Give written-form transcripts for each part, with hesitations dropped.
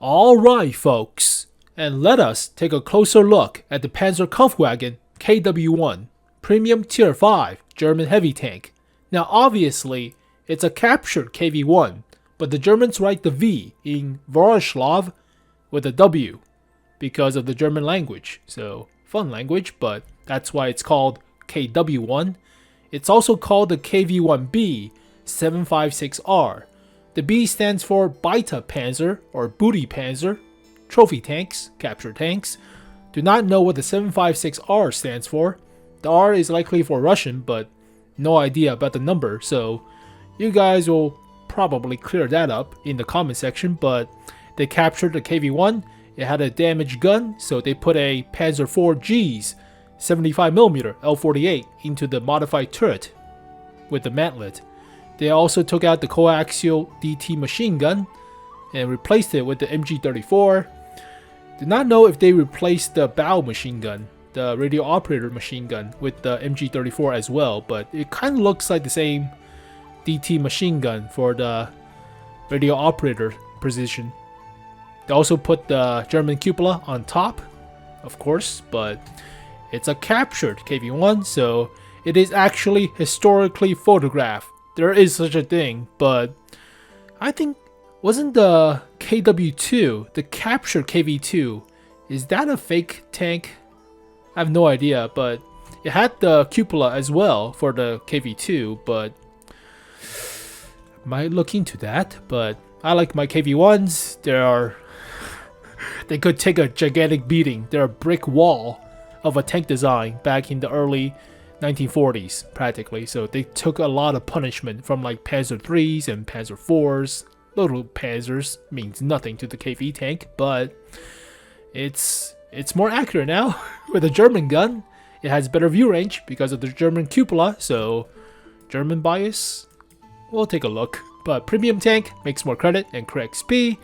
Alright folks, and let us take a closer look at the Panzer Kampfwagen KW-1 Premium Tier 5 German heavy tank. Now obviously, it's a captured KV-1, but the Germans write the V in Wroclaw with a W because of the German language. So, fun language, but that's why it's called KW-1. It's also called the KV-1B 756R. The B stands for Beite Panzer or Booty Panzer, trophy tanks, capture tanks. Do not know what the 756R stands for. The R is likely for Russian, but no idea about the number, so you guys will probably clear that up in the comment section. But they captured the KV-1. It had a damaged gun, so they put a Panzer IV's 75mm L48 into the modified turret with the mantlet. They also took out the coaxial DT machine gun and replaced it with the MG34. Did not know if they replaced the bow machine gun, the radio operator machine gun, with the MG34 as well, but it kind of looks like the same DT machine gun for the radio operator position. They also put the German cupola on top, of course, but it's a captured KV-1, so it is actually historically photographed. There is such a thing, but I think, wasn't the KW-2, the captured KV-2, is that a fake tank? I have no idea, but it had the cupola as well for the KV-2, but I might look into that. But I like my KV-1s. They could take a gigantic beating. They're a brick wall of a tank design back in the early 1940s, practically. So they took a lot of punishment from like Panzer IIIs and Panzer IVs. Little Panzers means nothing to the KV tank, but it's more accurate now with a German gun. It has better view range because of the German cupola, so German bias, we'll take a look. But premium tank makes more credit and correct XP.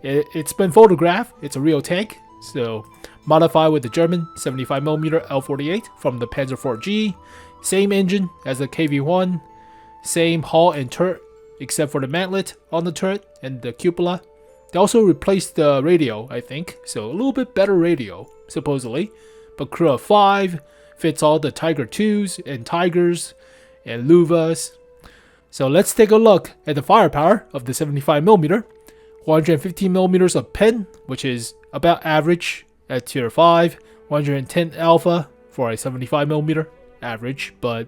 It's been photographed, it's a real tank, so modified with the German 75mm L48 from the Panzer IV. Same engine as the KV-1, same hull and turret except for the mantlet on the turret and the cupola. They also replaced the radio, I think, so a little bit better radio, supposedly. But crew of 5 fits all the Tiger 2s and Tigers and Luvas. So let's take a look at the firepower of the 75mm. 115mm of pen, which is about average at tier 5. 110 alpha for a 75mm average, but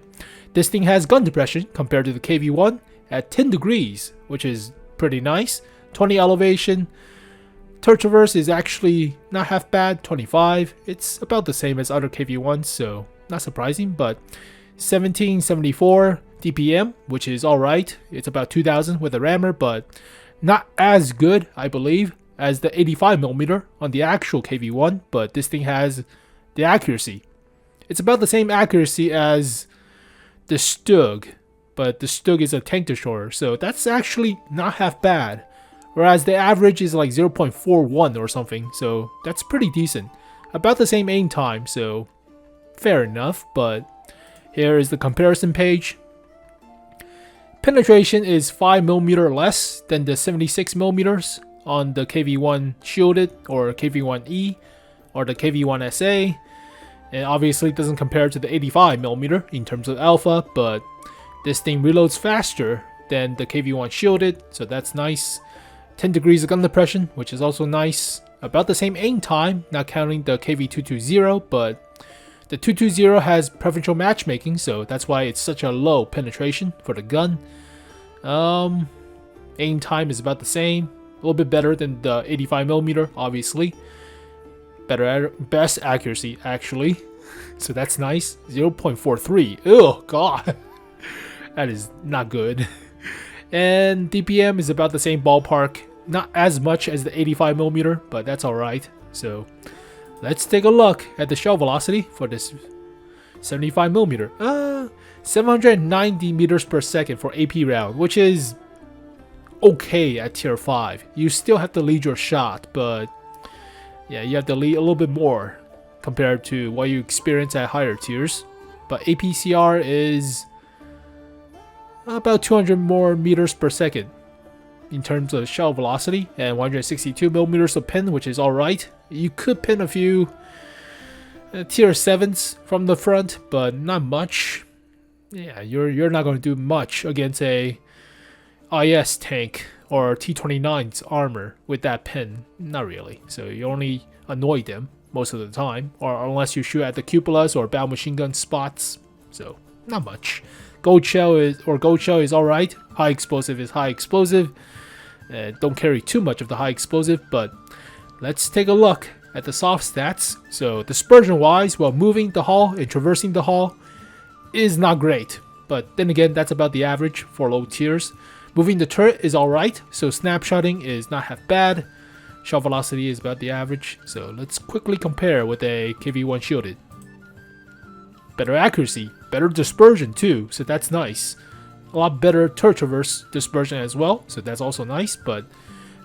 this thing has gun depression compared to the KV-1 at 10 degrees, which is pretty nice. 20 elevation. Turret traverse is actually not half bad, 25. It's about the same as other KV-1s, so not surprising, but 1774 DPM, which is alright. It's about 2000 with a rammer, but not as good, I believe, as the 85mm on the actual KV-1, but this thing has the accuracy. It's about the same accuracy as the 𝘗𝘗, but the 𝘗𝘗 is a tank destroyer, so that's actually not half bad. Whereas the average is like 0.41 or something, so that's pretty decent. About the same aim time, so fair enough, but here is the comparison page. Penetration is 5mm less than the 76mm on the KV-1 Shielded or KV-1E or the KV-1SA. And obviously it doesn't compare to the 85mm in terms of alpha, but this thing reloads faster than the KV-1 Shielded, so that's nice. 10 degrees of gun depression, which is also nice. About the same aim time, not counting the KV-220, but the 220 has preferential matchmaking, so that's why it's such a low penetration for the gun. Aim time is about the same, a little bit better than the 85mm, obviously. Best accuracy, actually. So that's nice. 0.43. Oh god, that is not good. And DPM is about the same ballpark, not as much as the 85mm, but that's alright. So let's take a look at the shell velocity for this 75mm. 790 meters per second for AP round, which is okay at tier 5. You still have to lead your shot, but yeah, you have to lead a little bit more compared to what you experience at higher tiers. But APCR is about 200 more meters per second in terms of shell velocity, and 162mm of pin, which is alright. You could pin a few tier 7s from the front, but not much. Yeah, you're not going to do much against a IS tank or T-29's armor with that pin. Not really. So you only annoy them most of the time, or unless you shoot at the cupolas or battle machine gun spots. So not much. 𝘗𝘢 is alright. High explosive is high explosive. Don't carry too much of the high explosive, but let's take a look at the soft stats. So dispersion wise, while moving the hull and traversing the hull is not great, but then again, that's about the average for low tiers. Moving the turret is alright, so snapshotting is not half bad. Shell velocity is about the average, so let's quickly compare with a KV-1 shielded. Better accuracy, better dispersion too, so that's nice. A lot better turret traverse dispersion as well, so that's also nice, but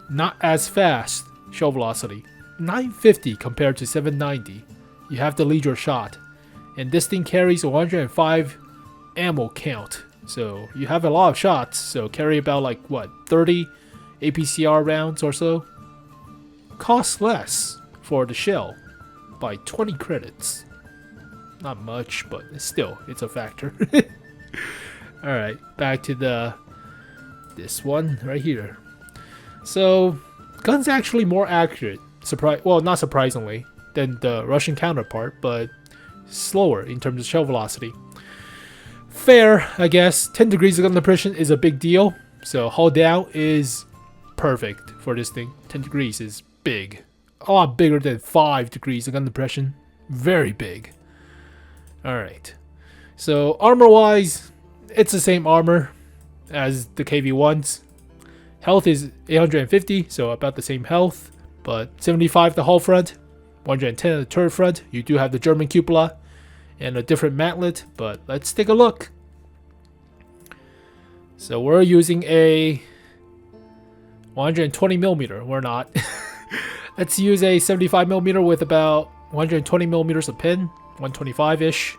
not as fast shell velocity. 950 compared to 790. You have to lead your shot. And this thing carries 105 ammo count. So you have a lot of shots, so carry about like what, 30 APCR rounds or so. Costs less for the shell by 20 credits. Not much, but still, it's a factor. Alright, back to this one right here. So, gun's actually more accurate, well, not surprisingly, than the Russian counterpart, but slower in terms of shell velocity. Fair, I guess. 10 degrees of gun depression is a big deal, so hull down is perfect for this thing. 10 degrees is big. A lot bigger than 5 degrees of gun depression. Very big. Alright. So, armor-wise, it's the same armor as the KV-1s. Health is 850, so about the same health, but 75 the hull front, 110 the turret front. You do have the German cupola and a different mantlet, but let's take a look. So we're using a 120mm. We're not. Let's use a 75mm with about 120mm of pin, 125-ish.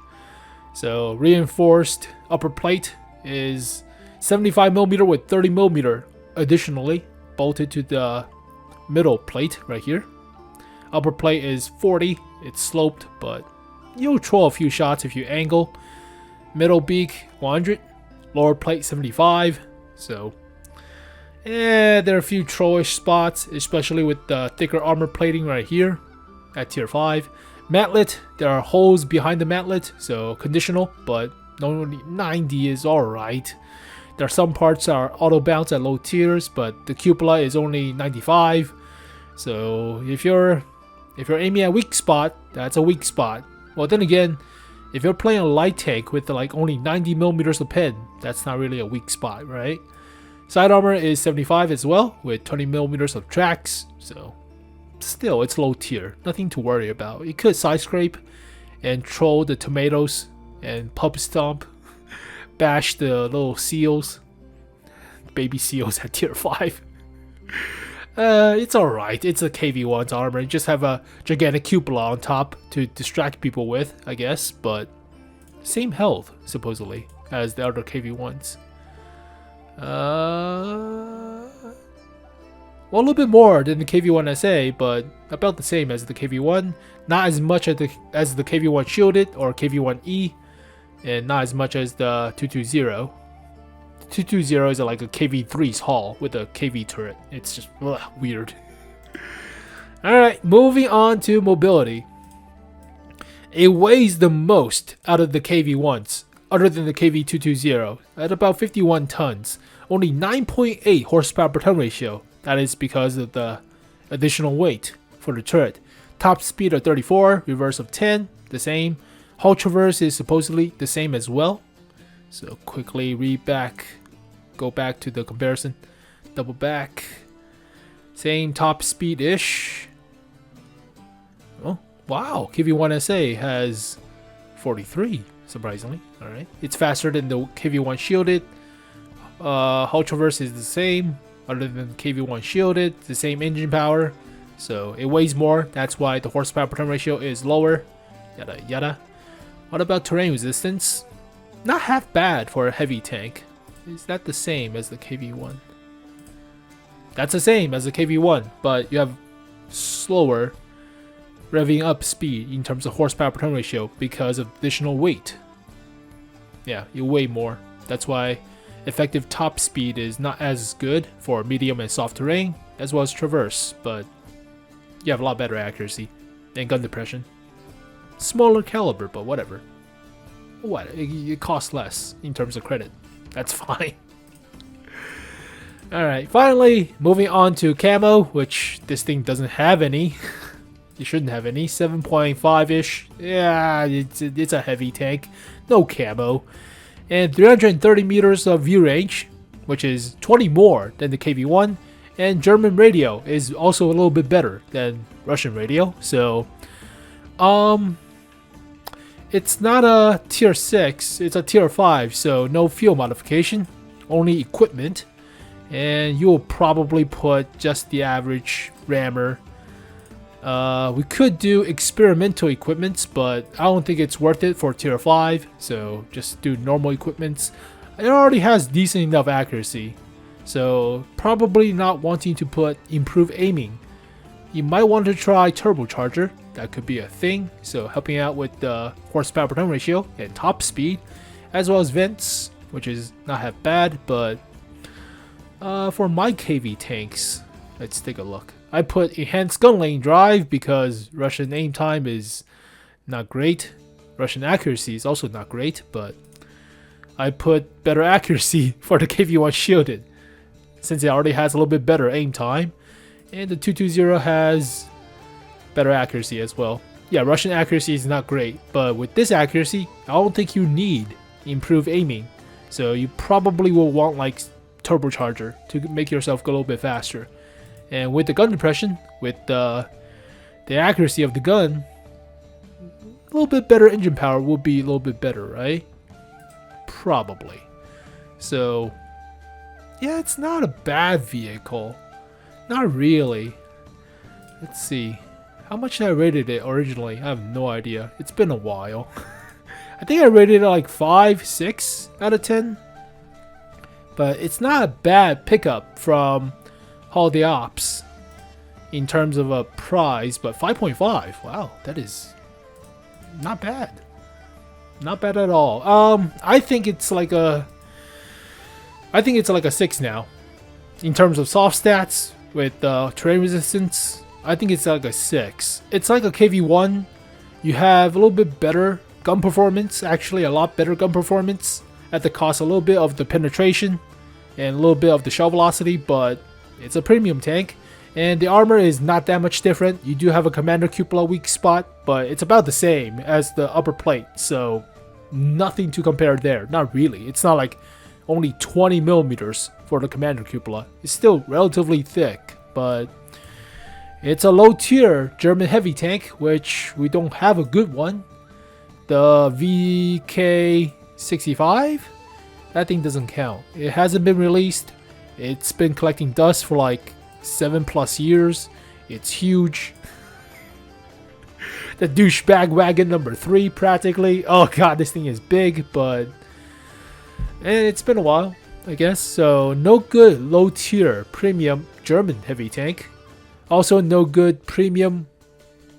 So reinforced upper plate is 75mm with 30mm additionally bolted to the middle plate right here. Upper plate is 40. It's sloped, but you'll throw a few shots if you angle. Middle beak 100. Lower plate 75. So there are a few throwish spots, especially with the thicker armor plating right here at tier 5. Mantlet, there are holes behind the mantlet, so conditional, but only 90 is alright. There are some parts that are auto bounce at low tiers, but the cupola is only 95. So if you're aiming at weak spot, that's a weak spot. Well, then again, if you're playing a light tank with like only 90mm of pin, that's not really a weak spot, right? Side armor is 75 as well, with 20mm of tracks, so still, it's low tier. Nothing to worry about. You could side scrape and troll the tomatoes and pub stomp, bash the little seals, baby seals at tier 5. It's alright. It's a KV-1's armor. You just have a gigantic cupola on top to distract people with, I guess, but same health, supposedly, as the other KV-1s. Well, a little bit more than the KV-1 SA, but about the same as the KV-1. Not as much as the KV-1 shielded or KV-1E, and not as much as the 220. 220 is like a KV-3's hull with a KV turret. It's just weird. Alright, moving on to mobility. It weighs the most out of the KV-1s, other than the KV-220, at about 51 tons. Only 9.8 horsepower per ton ratio. That is because of the additional weight for the turret. Top speed of 34, reverse of 10, the same. Hull traverse is supposedly the same as well. So quickly go back to the comparison. Double back. Same top speed-ish. Oh, wow. KV-1 SA has 43, surprisingly. Alright. It's faster than the KV-1 shielded. Hull traverse is the same. Other than KV-1 shielded, the same engine power, so it weighs more. That's why the horsepower per ton ratio is lower. Yada yada. What about terrain resistance? Not half bad for a heavy tank. Is that the same as the KV-1? That's the same as the KV-1, but you have slower revving up speed in terms of horsepower per turn ratio because of additional weight. Yeah, you weigh more. That's why effective top speed is not as good for medium and soft terrain, as well as traverse, but you have a lot better accuracy and gun depression. Smaller caliber, but whatever. What? It costs less in terms of credit. That's fine. Alright, finally, moving on to camo, which this thing doesn't have any. You shouldn't have any. 7.5-ish. Yeah, it's a heavy tank. No camo. And 330 meters of view range, which is 20 more than the KV-1. And German radio is also a little bit better than Russian radio. So, it's not a tier 6, it's a tier 5, so no fuel modification, only equipment. And you'll probably put just the average rammer. We could do experimental equipments, but I don't think it's worth it for tier 5, so just do normal equipments. It already has decent enough accuracy, so probably not wanting to put improved aiming. You might want to try turbocharger, that could be a thing, so helping out with the horsepower per turn ratio and top speed, as well as vents, which is not half bad. But for my KV tanks, let's take a look. I put enhanced gun lane drive because Russian aim time is not great. Russian accuracy is also not great, but I put better accuracy for the KV-1 shielded, since it already has a little bit better aim time. And the 220 has better accuracy as well. Yeah, Russian accuracy is not great, but with this accuracy, I don't think you need improved aiming. So you probably will want like turbocharger to make yourself go a little bit faster. And with the gun depression, with the accuracy of the gun, a little bit better engine power will be a little bit better, right? Probably. So yeah, it's not a bad vehicle. Not really. Let's see. How much did I rated it originally? I have no idea. It's been a while. I think I rated it like 5, 6 out of 10. But it's not a bad pickup from Hall of the Ops in terms of a prize, but 5.5. Wow, that is not bad. Not bad at all. I think it's like a 6 now. In terms of soft stats with terrain resistance, I think it's like a 6. It's like a KV-1. You have a little bit better gun performance, actually a lot better gun performance at the cost a little bit of the penetration and a little bit of the shell velocity, but it's a premium tank. And the armor is not that much different. You do have a commander cupola weak spot, but it's about the same as the upper plate, so nothing to compare there. Not really. It's not like only 20 millimeters for the commander cupola. It's still relatively thick, but it's a low tier German heavy tank, which we don't have a good one. The 𝘗𝘯𝘯-65, that thing doesn't count. It hasn't been released. It's been collecting dust for like 7+ years. It's huge. The douchebag wagon number 3 practically. Oh god, this thing is big, but and it's been a while, I guess. So no good low tier premium German heavy tank. Also no good premium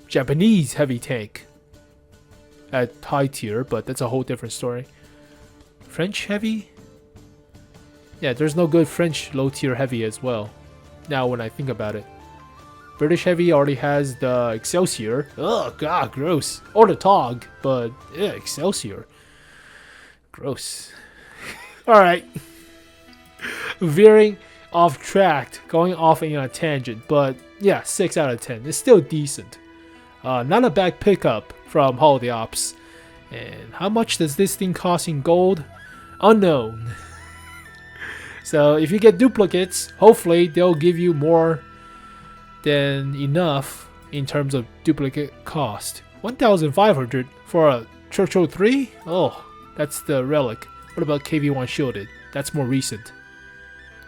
Japanese heavy tank at high tier, but that's a whole different story. French heavy? Yeah, there's no good French low tier heavy as well. Now when I think about it. British heavy already has the Excelsior. Oh god, gross. Or the TOG, but yeah, Excelsior. Gross. Alright. Veering off track, going off in a tangent, but yeah, 6 out of 10. It's still decent. Not a bad pickup from Hall of the Ops. And how much does this thing cost in gold? Unknown. So if you get duplicates, hopefully they'll give you more than enough in terms of duplicate cost. 1,500 for a Churchill 3? Oh, that's the relic. What about KV-1 shielded? That's more recent.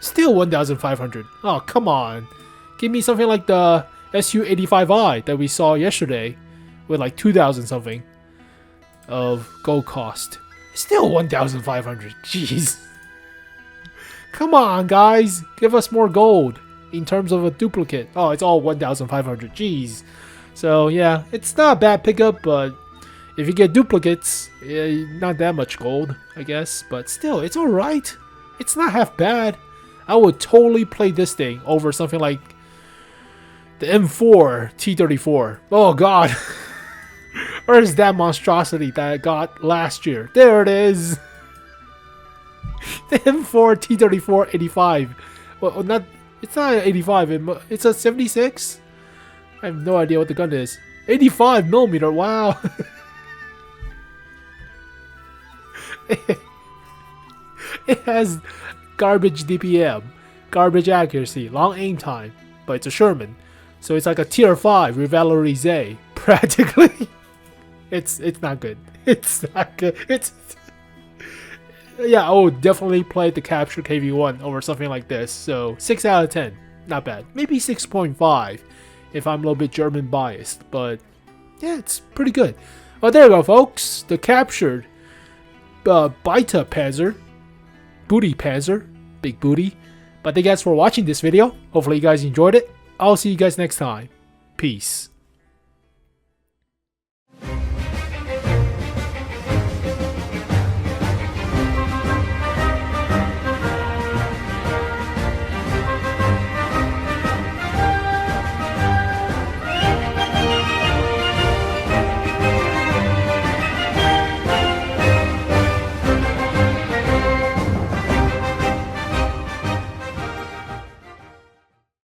Still 1,500. Oh, come on. Give me something like the Su-85I that we saw yesterday with like 2,000 something of gold cost. Still 1,500. Jeez. Come on, guys. Give us more gold in terms of a duplicate. Oh, it's all 1,500. Jeez. So yeah, it's not a bad pickup, but if you get duplicates, not that much gold, I guess. But still, it's alright. It's not half bad. I would totally play this thing over something like the M4T34. Oh god. Where's that monstrosity that I got last year? There it is. The M4T34-85. Well, not. It's not an 85. It's a 76. I have no idea what the gun is. 85mm. Wow. It has garbage DPM, garbage accuracy, long aim time, but it's a Sherman, so it's like a tier 5 𝘗𝘯𝘯𝘳 practically. It's not good. It's not good. It's yeah. I would definitely play the Capture KV1 over something like this. So 6 out of 10, not bad. Maybe 6.5 if I'm a little bit German biased, but yeah, it's pretty good. Well, there you go, folks. The captured Beta Panzer. Booty Panzer, big booty. But thank you guys for watching this video. Hopefully you guys enjoyed it. I'll see you guys next time. Peace.